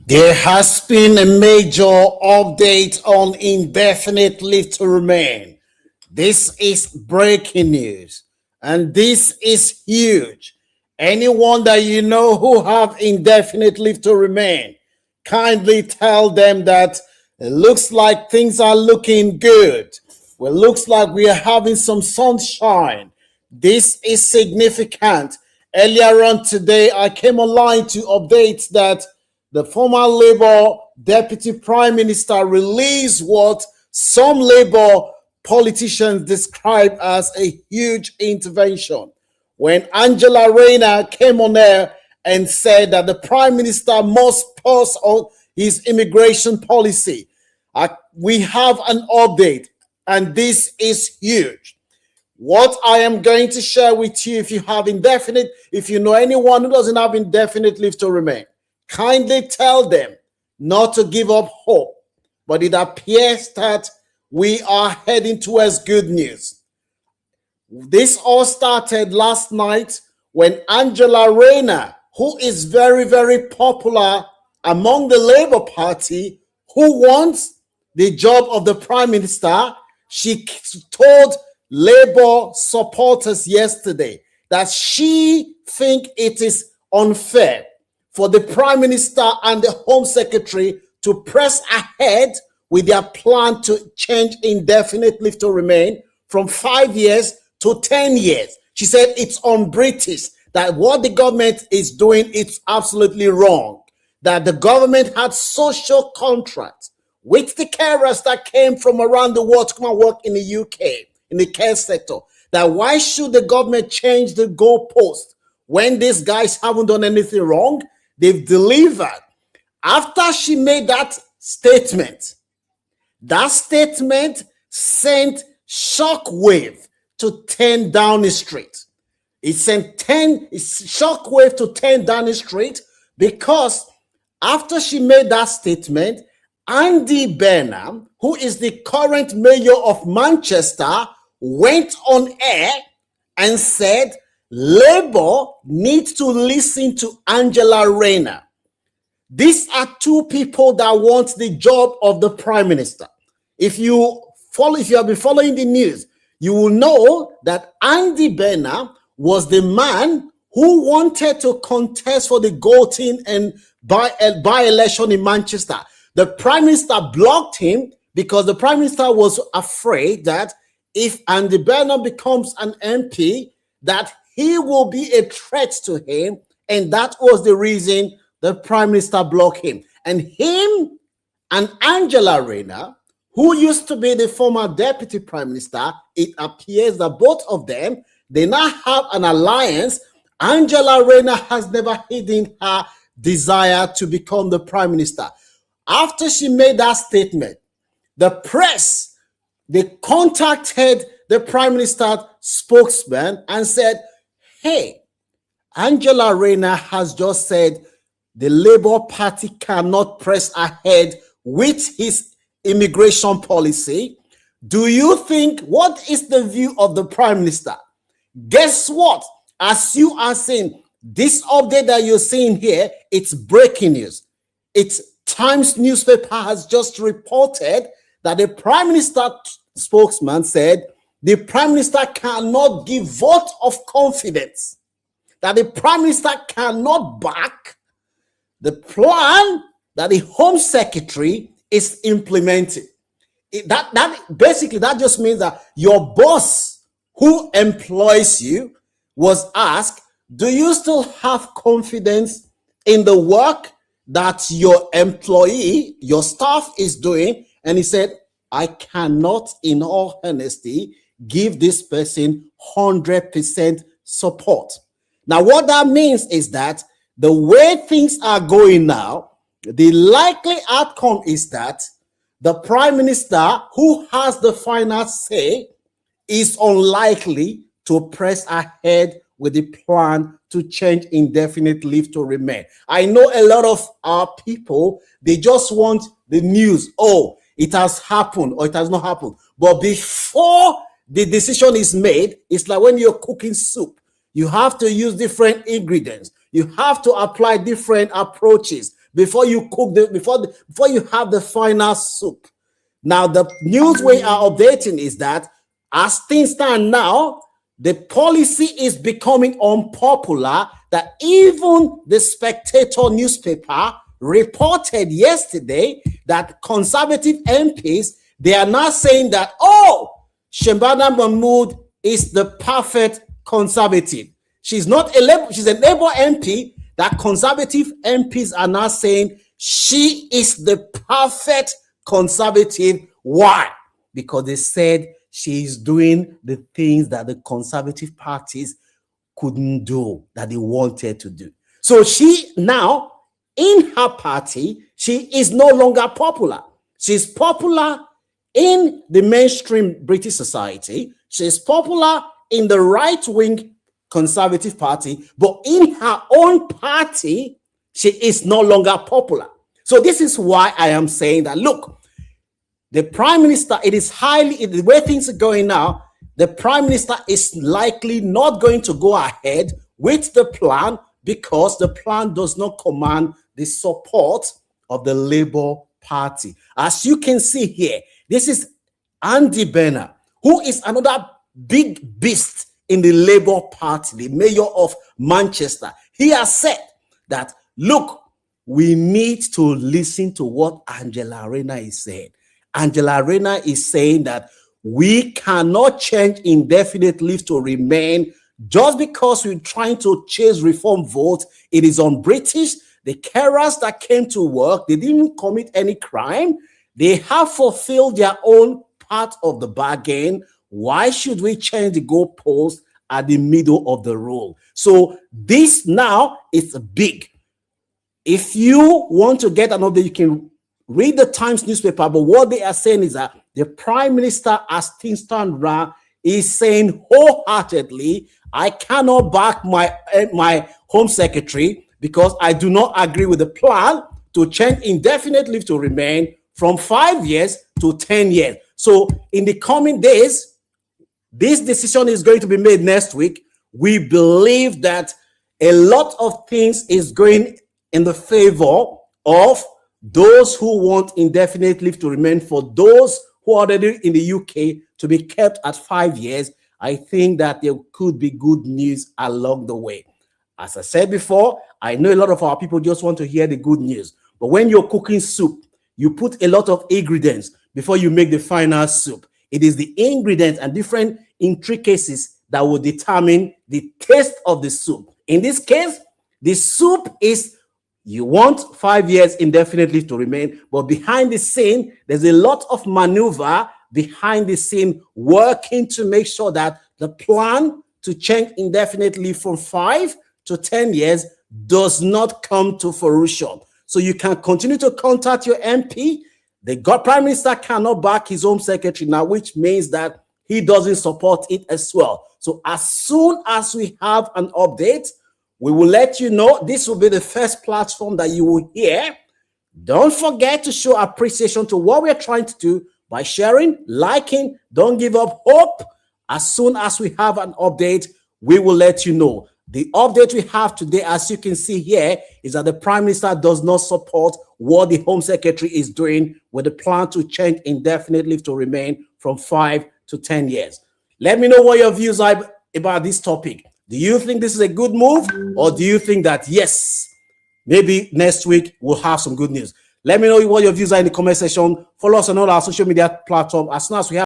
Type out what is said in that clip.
There has been a major update on indefinite leave to remain. This is breaking news, and this is huge. Anyone that you know who have indefinite leave to remain, kindly tell them that it looks like things are looking good. Well, looks like we are having some sunshine. This is significant. Earlier on today, I came online to update that the former Labour Deputy Prime Minister released what some Labour politicians describe as a huge intervention. When Angela Rayner came on air and said that the Prime Minister must pause on his immigration policy, we have an update, and this is huge. What I am going to share with you, if you know anyone who doesn't have indefinite leave to remain, kindly tell them not to give up hope. But it appears that we are heading towards good news. This all started last night when Angela Rayner, who is very, very popular among the Labour Party, who wants the job of the Prime Minister, she told Labour supporters yesterday that she thinks it is unfair for the Prime Minister and the Home Secretary to press ahead with their plan to change indefinite leave to remain from 5 years to 10 years. She said it's un-British, that what the government is doing is absolutely wrong, that the government had social contracts with the carers that came from around the world to come and work in the UK, in the care sector, that why should the government change the goalpost when these guys haven't done anything wrong? They've delivered. After she made that statement sent shockwave to 10 Downing Street. It sent shockwave to 10 Downing Street because after she made that statement, Andy Burnham, who is the current mayor of Manchester, went on air and said Labour needs to listen to Angela Rayner. These are two people that want the job of the Prime Minister. If you have been following the news, you will know that Andy Burnham was the man who wanted to contest for the Galton and by-election in Manchester. The Prime Minister blocked him because the Prime Minister was afraid that if Andy Burnham becomes an MP, that he will be a threat to him, and that was the reason the Prime Minister blocked him. And him and Angela Rayner, who used to be the former Deputy Prime Minister, it appears that both of them, they now have an alliance. Angela Rayner has never hidden her desire to become the Prime Minister. After she made that statement, the press, they contacted the Prime Minister's spokesman and said, hey, Angela Rayner has just said the Labour Party cannot press ahead with his immigration policy. Do you think, what is the view of the Prime Minister? Guess what? As you are saying, this update that you're seeing here, it's breaking news. It's Times newspaper has just reported that the Prime Minister spokesman said the Prime Minister cannot give vote of confidence, that the Prime Minister cannot back the plan that the Home Secretary is implementing. That just means that your boss who employs you was asked, do you still have confidence in the work that your employee, your staff is doing? And he said, I cannot, in all honesty, give this person 100% support. Now, what that means is that the way things are going now, the likely outcome is that the Prime Minister, who has the final say, is unlikely to press ahead with the plan to change indefinite leave to remain. I know a lot of our people, they just want the news. Oh, it has happened or it has not happened. But before the decision is made, it's like when you're cooking soup. You have to use different ingredients. You have to apply different approaches before you cook before you have the final soup. Now, the news we are updating is that as things stand now, the policy is becoming unpopular, that even the Spectator newspaper reported yesterday that conservative MPs, they are now saying that, oh, Shabana Mahmood is the perfect conservative. She's not a Labour, she's a Labour MP, that conservative MPs are now saying she is the perfect conservative. Why? Because they said she's doing the things that the conservative parties couldn't do, that they wanted to do. So she now, in her party, she is no longer popular. She's popular in the mainstream British society. She's popular in the right-wing Conservative Party, but in her own party, she is no longer popular. So this is why I am saying that, look, the Prime Minister, it is highly, the way things are going now, the Prime Minister is likely not going to go ahead with the plan because the plan does not command the support of the Labour Party. As you can see here, this is Andy Bernard, who is another big beast in the Labour Party, the mayor of Manchester. He has said that, look, we need to listen to what Angela Rayner is saying. Angela Rayner is saying that we cannot change indefinite leave to remain just because we're trying to chase reform votes. It is un-British. The carers that came to work, they didn't commit any crime. They have fulfilled their own part of the bargain. Why should we change the goalpost at the middle of the road? So this now is big. If you want to get an update, you can read the Times newspaper, but what they are saying is that the Prime Minister, as things stand now, is saying wholeheartedly, I cannot back my Home Secretary because I do not agree with the plan to change indefinite leave to remain from 5 years to 10 years. So in the coming days, this decision is going to be made next week. We believe that a lot of things is going in the favor of those who want indefinite leave to remain. For those who are already in the UK to be kept at 5 years, I think that there could be good news along the way. As I said before, I know a lot of our people just want to hear the good news. But when you're cooking soup, you put a lot of ingredients before you make the final soup. It is the ingredients and different intricacies that will determine the taste of the soup. In this case, the soup is, you want 5 years indefinitely to remain, but behind the scene, there's a lot of maneuver behind the scene working to make sure that the plan to change indefinitely from 5 to 10 years does not come to fruition. So you can continue to contact your MP. The Prime Minister cannot back his Home Secretary now, which means that he doesn't support it as well. So as soon as we have an update, we will let you know. This will be the first platform that you will hear. Don't forget to show appreciation to what we're trying to do by sharing, liking. Don't give up hope. As soon as we have an update, we will let you know. The update we have today, as you can see here, is that the Prime Minister does not support what the Home Secretary is doing with the plan to change indefinite leave to remain from 5 to 10 years. Let me know what your views are about this topic. Do you think this is a good move, or do you think that, yes, maybe next week we'll have some good news? Let me know what your views are in the comment section. Follow us on all our social media platforms. As soon as we have